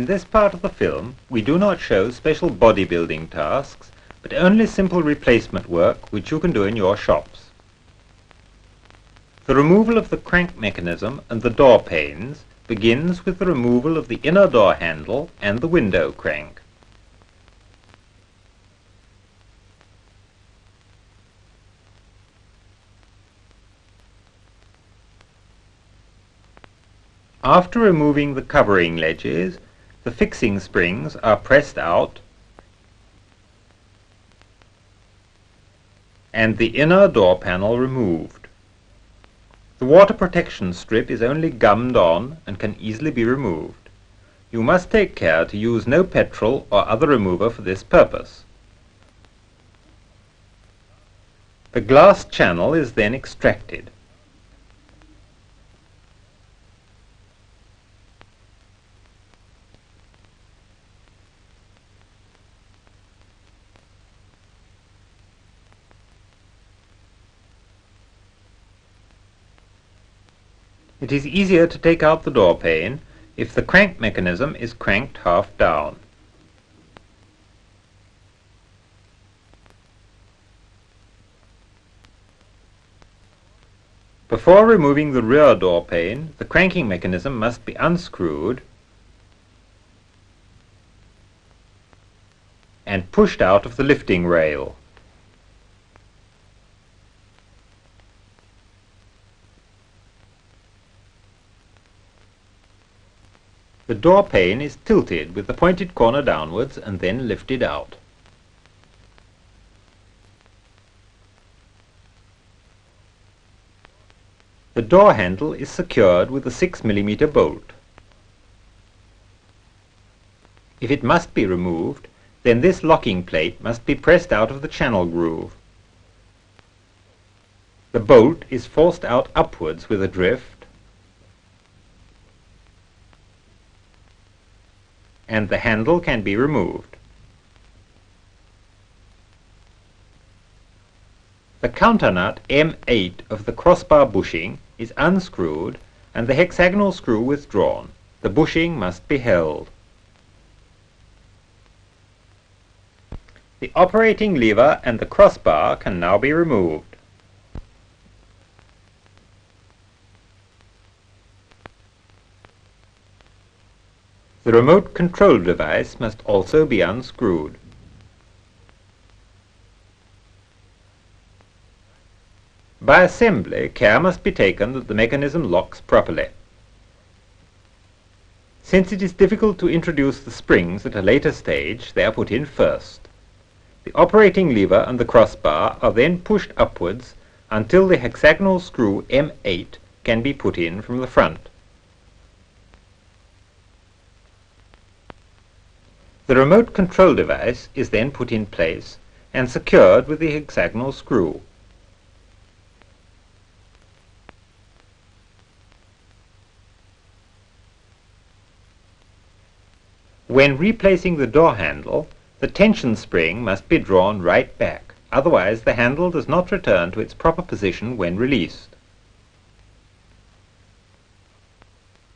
this part of the film, we do not show special bodybuilding tasks, but only simple replacement work which you can do in your shops. The removal of the crank mechanism and the door panes begins with the removal of the inner door handle and the window crank. After removing the covering ledges, the fixing springs are pressed out and the inner door panel removed. The water protection strip is only gummed on and can easily be removed. You must take care to use no petrol or other remover for this purpose. The glass channel is then extracted. It is easier to take out the door pane if the crank mechanism is cranked half down. Before removing the rear door pane, the cranking mechanism must be unscrewed and pushed out of the lifting rail. The door pane is tilted with the pointed corner downwards and then lifted out. The door handle is secured with a 6 mm bolt. If it must be removed, then this locking plate must be pressed out of the channel groove. The bolt is forced out upwards with a drift, and the handle can be removed. The counternut M8 of the crossbar bushing is unscrewed and the hexagonal screw withdrawn. The bushing must be held. The operating lever and the crossbar can now be removed. The remote control device must also be unscrewed. By assembly, care must be taken that the mechanism locks properly. Since it is difficult to introduce the springs at a later stage, they are put in first. The operating lever and the crossbar are then pushed upwards until the hexagonal screw M8 can be put in from the front. The remote control device is then put in place and secured with the hexagonal screw. When replacing the door handle, the tension spring must be drawn right back, otherwise the handle does not return to its proper position when released.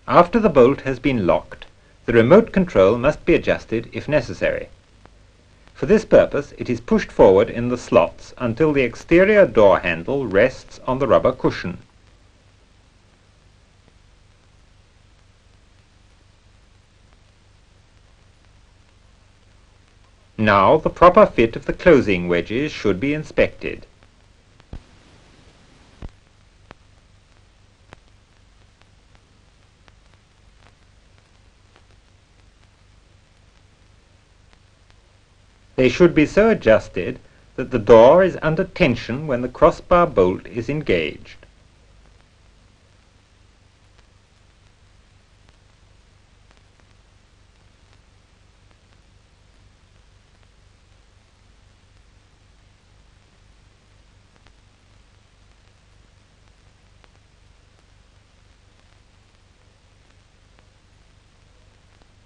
After the bolt has been locked, the remote control must be adjusted if necessary. For this purpose, it is pushed forward in the slots until the exterior door handle rests on the rubber cushion. Now the proper fit of the closing wedges should be inspected. They should be so adjusted that the door is under tension when the crossbar bolt is engaged.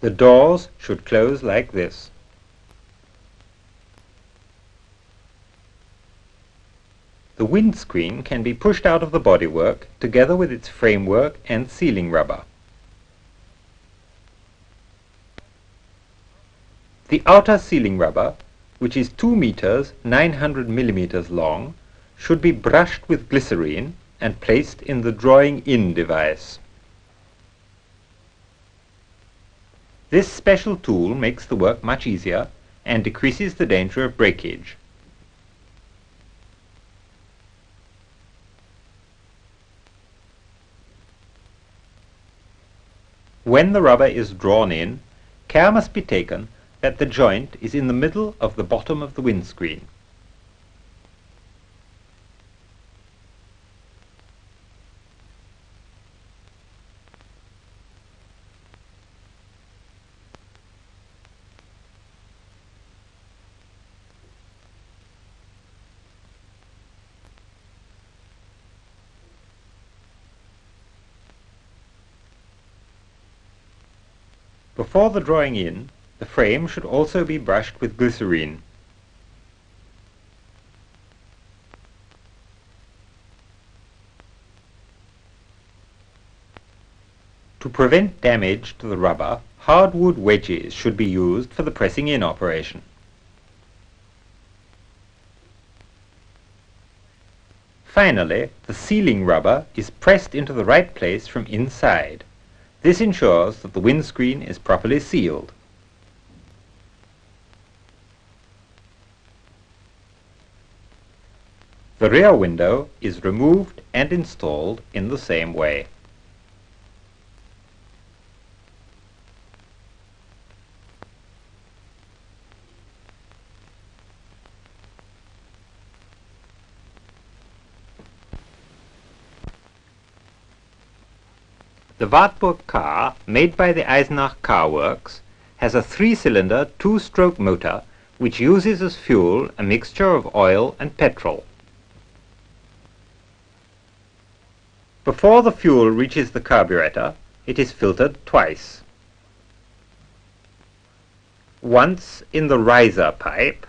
The doors should close like this. The windscreen can be pushed out of the bodywork together with its framework and sealing rubber. The outer sealing rubber, which is 2 meters 900 millimeters long, should be brushed with glycerine and placed in the drawing-in device. This special tool makes the work much easier and decreases the danger of breakage. When the rubber is drawn in, care must be taken that the joint is in the middle of the bottom of the windscreen. Before the drawing in, the frame should also be brushed with glycerine. To prevent damage to the rubber, hardwood wedges should be used for the pressing in operation. Finally, the sealing rubber is pressed into the right place from inside. This ensures that the windscreen is properly sealed. The rear window is removed and installed in the same way. The Wartburg car, made by the Eisenach Car Works, has a 3-cylinder, 2-stroke motor which uses as fuel a mixture of oil and petrol. Before the fuel reaches the carburetor, it is filtered twice. Once in the riser pipe,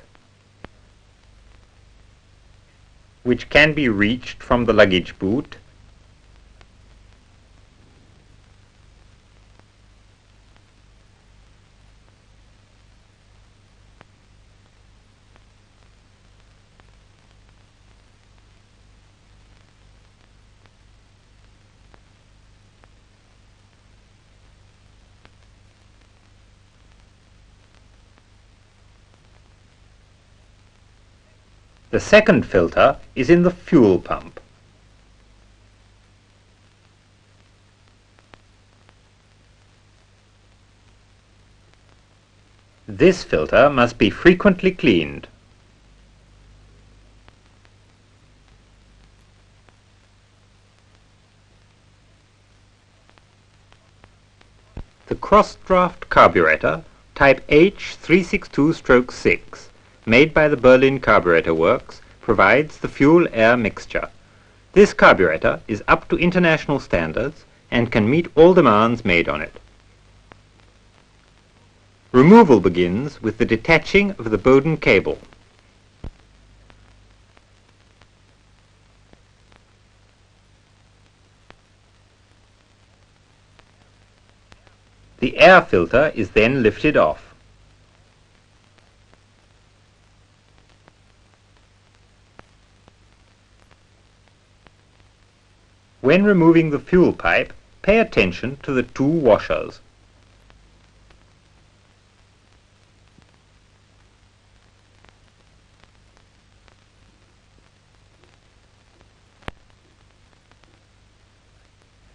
which can be reached from the luggage boot, the second filter is in the fuel pump. This filter must be frequently cleaned. The cross-draft carburetor, type H362-6, made by the Berlin Carburetor Works, provides the fuel-air mixture. This carburetor is up to international standards and can meet all demands made on it. Removal begins with the detaching of the Bowden cable. The air filter is then lifted off. When removing the fuel pipe, pay attention to the 2 washers.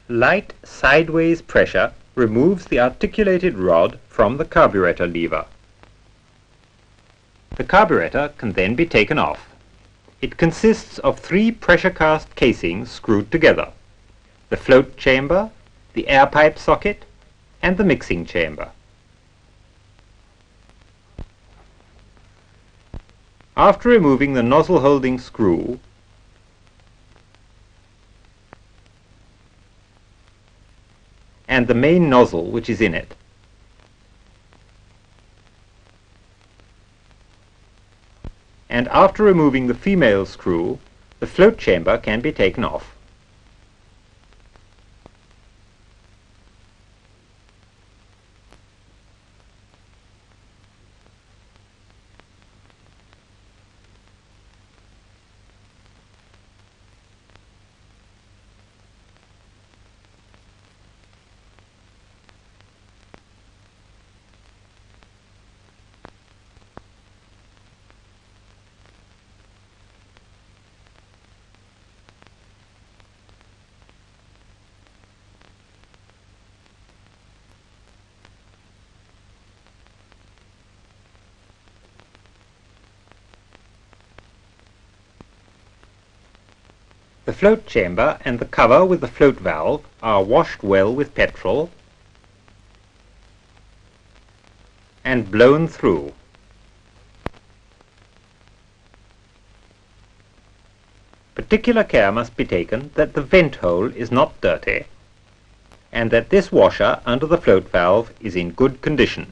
Light sideways pressure removes the articulated rod from the carburetor lever. The carburetor can then be taken off. It consists of 3 pressure cast casings screwed together: the float chamber, the air pipe socket, and the mixing chamber. After removing the nozzle holding screw, and the main nozzle which is in it, and after removing the female screw, the float chamber can be taken off. The float chamber and the cover with the float valve are washed well with petrol and blown through. Particular care must be taken that the vent hole is not dirty and that this washer under the float valve is in good condition.